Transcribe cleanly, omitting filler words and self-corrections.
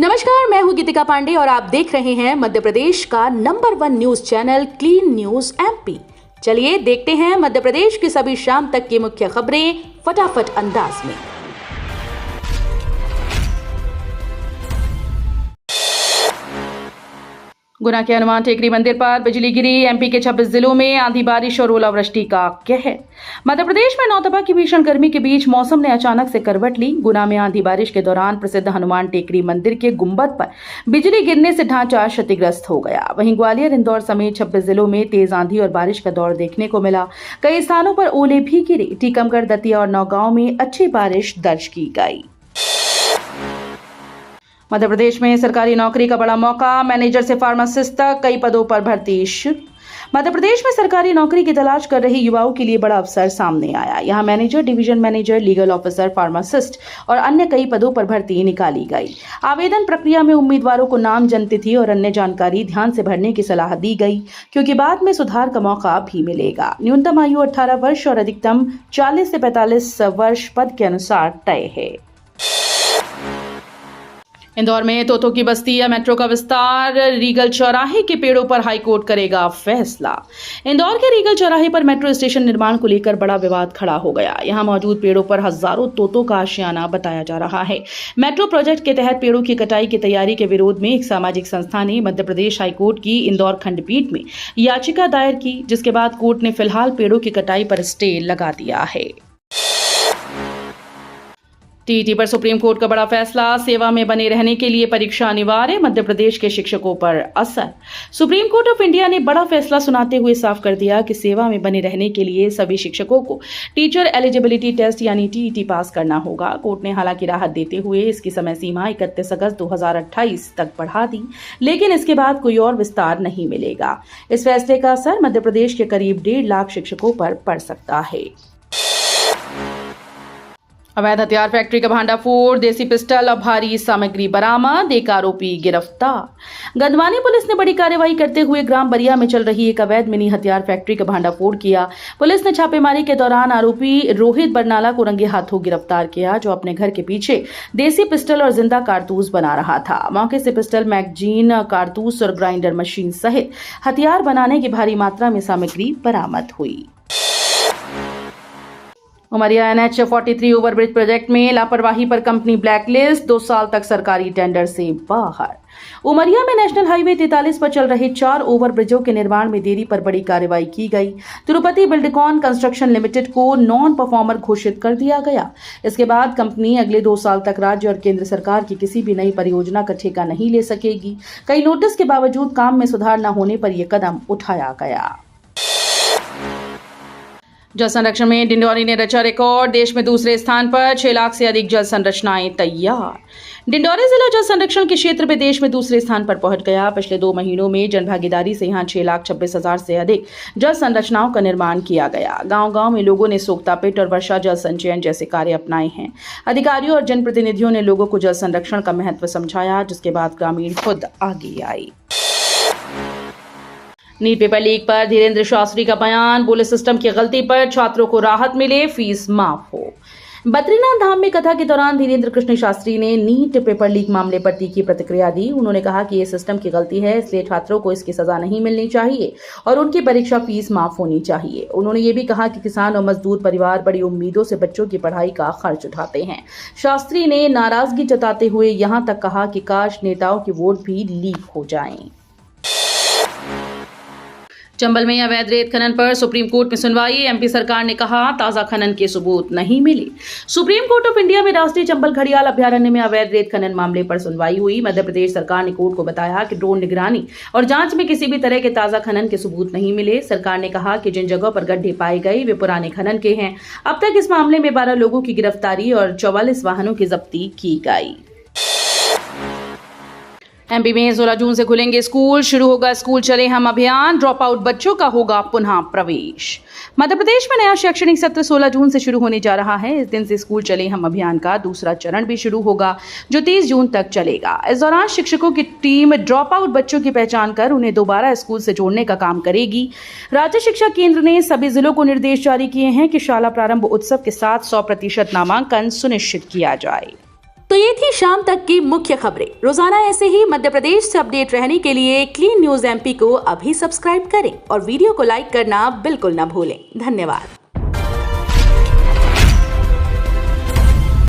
नमस्कार, मैं हूं गीतिका पांडे और आप देख रहे हैं मध्य प्रदेश का number 1 news channel clean news MP. चलिए देखते हैं मध्य प्रदेश की सभी शाम तक की मुख्य खबरें फटाफट अंदाज में। गुना के हनुमान टेकरी मंदिर पर बिजली गिरी। एमपी के 26 जिलों में आंधी बारिश और ओलावृष्टि का कहर। मध्य प्रदेश में नौतपा की भीषण गर्मी के बीच मौसम ने अचानक से करवट ली। गुना में आंधी बारिश के दौरान प्रसिद्ध हनुमान टेकरी मंदिर के गुंबद पर बिजली गिरने से ढांचा क्षतिग्रस्त हो गया। वहीं ग्वालियर, इंदौर समेत 26 जिलों में तेज आंधी और बारिश का दौर देखने को मिला। कई स्थानों पर ओले भी गिरे। टीकमगढ़, दतिया और नौगांव में अच्छी बारिश दर्ज की गई। मध्य प्रदेश में सरकारी नौकरी का बड़ा मौका। मैनेजर से फार्मासिस्ट तक कई पदों पर भर्ती शुरू। मध्य प्रदेश में सरकारी नौकरी की तलाश कर रहे युवाओं के लिए बड़ा अवसर सामने आया। यहां manager, division manager, legal officer, pharmacist और अन्य कई पदों पर भर्ती निकाली गई। आवेदन प्रक्रिया में उम्मीदवारों को नाम, जन्मतिथि और अन्य जानकारी ध्यान से भरने की सलाह दी गई, क्योंकि बाद में सुधार का मौका भी मिलेगा। न्यूनतम आयु 18 वर्ष और अधिकतम 40 से 45 वर्ष पद के अनुसार तय है। इंदौर में तोतों की बस्ती या मेट्रो का विस्तार। रीगल चौराहे के पेड़ों पर हाईकोर्ट करेगा फैसला। इंदौर के रीगल चौराहे पर मेट्रो स्टेशन निर्माण को लेकर बड़ा विवाद खड़ा हो गया। यहां मौजूद पेड़ों पर हजारों तोतों का आशियाना बताया जा रहा है। मेट्रो प्रोजेक्ट के तहत पेड़ों की कटाई की तैयारी के विरोध में एक सामाजिक संस्था ने मध्य प्रदेश हाईकोर्ट की इंदौर खंडपीठ में याचिका दायर की, जिसके बाद कोर्ट ने फिलहाल पेड़ों की कटाई पर स्टे लगा दिया है। टीईटी पर सुप्रीम कोर्ट का बड़ा फैसला। सेवा में बने रहने के लिए परीक्षा अनिवार्य। मध्य प्रदेश के शिक्षकों पर असर। सुप्रीम कोर्ट ऑफ इंडिया ने बड़ा फैसला सुनाते हुए साफ कर दिया कि सेवा में बने रहने के लिए सभी शिक्षकों को टीचर एलिजिबिलिटी टेस्ट यानी टीईटी पास करना होगा। कोर्ट ने हालांकि राहत देते हुए इसकी समय सीमा 31 अगस्त 2028 तक बढ़ा दी, लेकिन इसके बाद कोई और विस्तार नहीं मिलेगा। इस फैसले का असर मध्य प्रदेश के करीब 1.5 लाख शिक्षकों पर पड़ सकता है। अवैध हथियार फैक्ट्री का भांडाफोड़। देसी पिस्टल और भारी सामग्री बरामद। एक आरोपी गिरफ्तार। गंधवानी पुलिस ने बड़ी कार्रवाई करते हुए ग्राम बरिया में चल रही एक अवैध मिनी हथियार फैक्ट्री का भांडाफोड़ किया। पुलिस ने छापेमारी के दौरान आरोपी रोहित बरनाला को रंगे हाथों गिरफ्तार किया, जो अपने घर के पीछे देसी पिस्टल और जिंदा कारतूस बना रहा था। मौके से पिस्टल, मैगजीन, कारतूस और ग्राइंडर मशीन सहित हथियार बनाने की भारी मात्रा में सामग्री बरामद हुई। उमरिया NH-43 ओवरब्रिज प्रोजेक्ट में लापरवाही पर कंपनी ब्लैकलिस्ट। 2 साल तक सरकारी टेंडर से बाहर। उमरिया में नेशनल हाईवे 43 पर चल रहे 4 ओवरब्रिजों के निर्माण में देरी पर बड़ी कार्रवाई की गई। तिरुपति बिल्डकॉन कंस्ट्रक्शन लिमिटेड को नॉन परफॉर्मर घोषित कर दिया गया। इसके बाद कंपनी अगले 2 साल तक राज्य और केंद्र सरकार की किसी भी नई परियोजना का ठेका नहीं ले सकेगी। कई नोटिस के बावजूद काम में सुधार न होने पर यह कदम उठाया गया। जल संरक्षण में डिंडौरी ने रचा रिकॉर्ड। देश में दूसरे स्थान पर 6 लाख से अधिक जल संरचनाएं तैयार। डिंडौरी जिला जल संरक्षण के क्षेत्र में देश में दूसरे स्थान पर पहुंच गया। पिछले 2 महीनों में जनभागीदारी से यहां 6,26,000 से अधिक जल संरचनाओं का निर्माण किया गया। गांव-गांव में लोगों ने सोख्ता पिट और वर्षा जल संचयन जैसे कार्य अपनाए हैं। अधिकारियों और जनप्रतिनिधियों ने लोगों को जल संरक्षण का महत्व समझाया, जिसके बाद ग्रामीण खुद आगे आए। नीट पेपर लीक पर धीरेन्द्र शास्त्री का बयान। बोले सिस्टम की गलती पर छात्रों को राहत मिले, फीस माफ हो। बद्रीनाथ धाम में कथा के दौरान धीरेन्द्र कृष्ण शास्त्री ने नीट पेपर लीक मामले पर तीखी प्रतिक्रिया दी। उन्होंने कहा कि ये सिस्टम की गलती है, इसलिए छात्रों को इसकी सजा नहीं मिलनी चाहिए और उनकी परीक्षा फीस माफ होनी चाहिए। उन्होंने ये भी कहा कि किसान और मजदूर परिवार बड़ी उम्मीदों से बच्चों की पढ़ाई का खर्च उठाते हैं। शास्त्री ने नाराजगी जताते हुए यहां तक कहा कि काश नेताओं की वोट भी लीक हो जाएं। चंबल में अवैध रेत खनन पर सुप्रीम कोर्ट में सुनवाई। एमपी सरकार ने कहा ताजा खनन के सबूत नहीं मिले। सुप्रीम कोर्ट ऑफ इंडिया में राष्ट्रीय चंबल घड़ियाल अभ्यारण्य में अवैध रेत खनन मामले पर सुनवाई हुई। मध्य प्रदेश सरकार ने कोर्ट को बताया कि ड्रोन निगरानी और जांच में किसी भी तरह के ताजा खनन के सबूत नहीं मिले। सरकार ने कहा कि जिन जगहों पर गड्ढे पाए गए वे पुराने खनन के हैं। अब तक इस मामले में 12 लोगों की गिरफ्तारी और 44 वाहनों की जब्ती की गई। एमपी में 16 जून से खुलेंगे स्कूल। शुरू होगा स्कूल चले हम अभियान। ड्रॉप आउट बच्चों का होगा पुनः प्रवेश। मध्य प्रदेश में नया शैक्षणिक सत्र 16 जून से शुरू होने जा रहा है। इस दिन से स्कूल चले हम अभियान का दूसरा चरण भी शुरू होगा, जो 30 जून तक चलेगा। इस दौरान शिक्षकों की टीम ड्रॉप आउट बच्चों की पहचान कर उन्हें दोबारा स्कूल से जोड़ने का काम करेगी। राज्य शिक्षा केंद्र ने सभी जिलों को निर्देश जारी किए हैं कि शाला प्रारंभ उत्सव के साथ 100% नामांकन सुनिश्चित किया जाए। तो ये थी शाम तक की मुख्य खबरें। रोजाना ऐसे ही मध्य प्रदेश से अपडेट रहने के लिए क्लीन न्यूज MP को अभी सब्सक्राइब करें और वीडियो को लाइक करना बिल्कुल न भूलें। धन्यवाद।